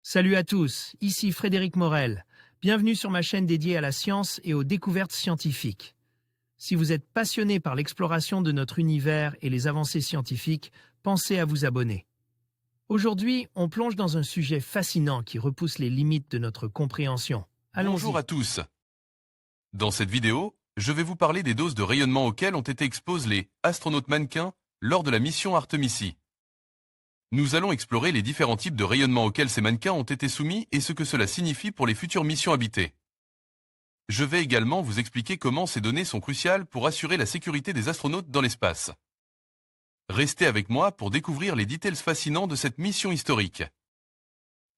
Salut à tous, ici Frédéric Morel. Bienvenue sur ma chaîne dédiée à la science et aux découvertes scientifiques. Si vous êtes passionné par l'exploration de notre univers et les avancées scientifiques, pensez à vous abonner. Aujourd'hui, on plonge dans un sujet fascinant qui repousse les limites de notre compréhension. Bonjour Allons-y. à tous. Dans cette vidéo, je vais vous parler des doses de rayonnement auxquelles ont été exposés les astronautes mannequins lors de la mission Artemis. Nous allons explorer les différents types de rayonnement auxquels ces mannequins ont été soumis et ce que cela signifie pour les futures missions habitées. Je vais également vous expliquer comment ces données sont cruciales pour assurer la sécurité des astronautes dans l'espace. Restez avec moi pour découvrir les details fascinants de cette mission historique.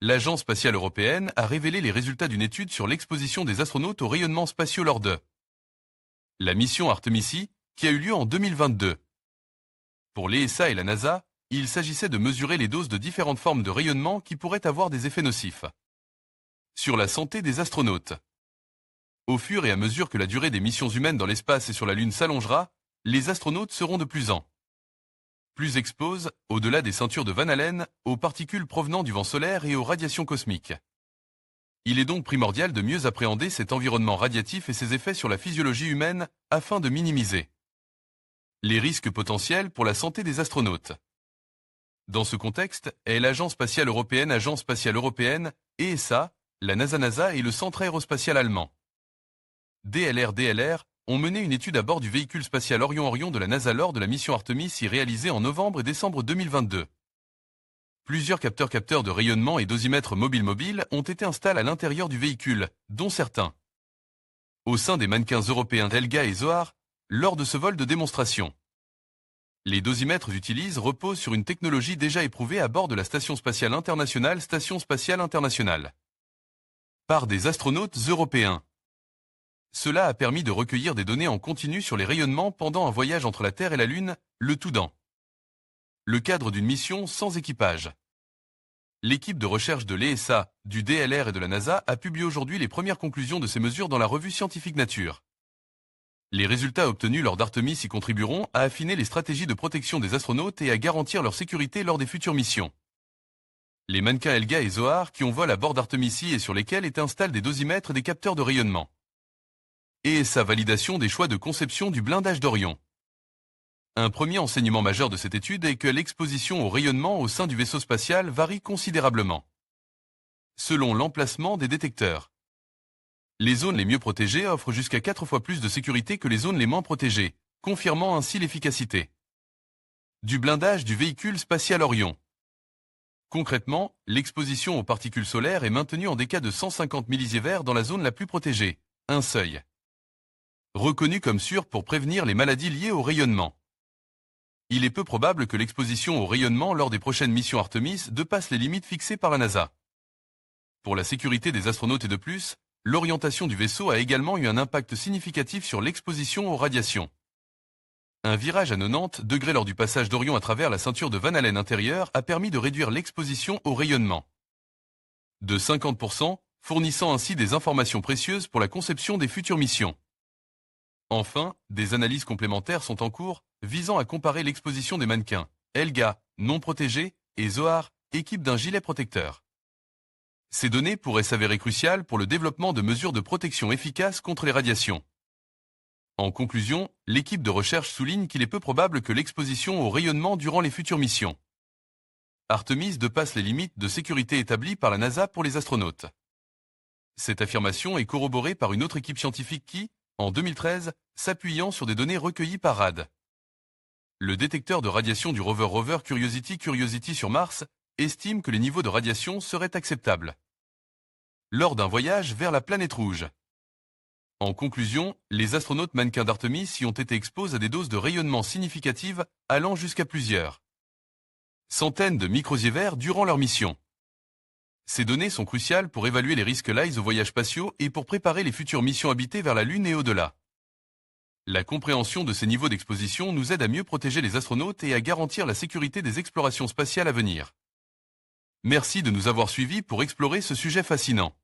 L'Agence spatiale européenne a révélé les résultats d'une étude sur l'exposition des astronautes aux rayonnements spatiaux lors de la mission Artemis, qui a eu lieu en 2022. Pour l'ESA et la NASA, il s'agissait de mesurer les doses de différentes formes de rayonnement qui pourraient avoir des effets nocifs sur la santé des astronautes. Au fur et à mesure que la durée des missions humaines dans l'espace et sur la Lune s'allongera, les astronautes seront de plus en plus exposés, au-delà des ceintures de Van Allen, aux particules provenant du vent solaire et aux radiations cosmiques. Il est donc primordial de mieux appréhender cet environnement radiatif et ses effets sur la physiologie humaine afin de minimiser les risques potentiels pour la santé des astronautes. Dans ce contexte, l'Agence spatiale européenne, ESA, la NASA et le Centre aérospatial allemand DLR ont mené une étude à bord du véhicule spatial Orion de la NASA lors de la mission Artemis réalisée en novembre et décembre 2022. Plusieurs capteurs de rayonnement et dosimètres mobiles ont été installés à l'intérieur du véhicule, dont certains au sein des mannequins européens Helga et Zohar, lors de ce vol de démonstration. Les dosimètres utilisés reposent sur une technologie déjà éprouvée à bord de la Station spatiale internationale, par des astronautes européens. Cela a permis de recueillir des données en continu sur les rayonnements pendant un voyage entre la Terre et la Lune, le tout dans le cadre d'une mission sans équipage. L'équipe de recherche de l'ESA, du DLR et de la NASA a publié aujourd'hui les premières conclusions de ces mesures dans la revue scientifique Nature. Les résultats obtenus lors d'Artemis y contribueront à affiner les stratégies de protection des astronautes et à garantir leur sécurité lors des futures missions. Les mannequins Helga et Zohar qui ont volé à bord d'Artemis et sur lesquels étaient installés des dosimètres et des capteurs de rayonnement. Et sa validation des choix de conception du blindage d'Orion. Un premier enseignement majeur de cette étude est que l'exposition au rayonnement au sein du vaisseau spatial varie considérablement selon l'emplacement des détecteurs. Les zones les mieux protégées offrent jusqu'à 4 fois plus de sécurité que les zones les moins protégées, confirmant ainsi l'efficacité du blindage du véhicule spatial Orion. Concrètement, l'exposition aux particules solaires est maintenue en des cas de 150 millisievert dans la zone la plus protégée, un seuil reconnu comme sûr pour prévenir les maladies liées au rayonnement. Il est peu probable que l'exposition au rayonnement lors des prochaines missions Artemis dépasse les limites fixées par la NASA. Pour la sécurité des astronautes et de plus, l'orientation du vaisseau a également eu un impact significatif sur l'exposition aux radiations. Un virage à 90 degrés lors du passage d'Orion à travers la ceinture de Van Allen intérieure a permis de réduire l'exposition au rayonnement de 50%, fournissant ainsi des informations précieuses pour la conception des futures missions. Enfin, des analyses complémentaires sont en cours visant à comparer l'exposition des mannequins Helga, non protégés, et Zohar, équipe d'un gilet protecteur. Ces données pourraient s'avérer cruciales pour le développement de mesures de protection efficaces contre les radiations. En conclusion, l'équipe de recherche souligne qu'il est peu probable que l'exposition au rayonnement durant les futures missions Artemis dépasse les limites de sécurité établies par la NASA pour les astronautes. Cette affirmation est corroborée par une autre équipe scientifique qui, en 2013, s'appuyant sur des données recueillies par RAD. Le détecteur de radiation du rover Curiosity sur Mars estime que les niveaux de radiation seraient acceptables lors d'un voyage vers la planète rouge. En conclusion, les astronautes mannequins d'Artemis y ont été exposés à des doses de rayonnement significatives allant jusqu'à plusieurs centaines de microsievert durant leur mission. Ces données sont cruciales pour évaluer les risques liés aux voyages spatiaux et pour préparer les futures missions habitées vers la Lune et au-delà. La compréhension de ces niveaux d'exposition nous aide à mieux protéger les astronautes et à garantir la sécurité des explorations spatiales à venir. Merci de nous avoir suivis pour explorer ce sujet fascinant.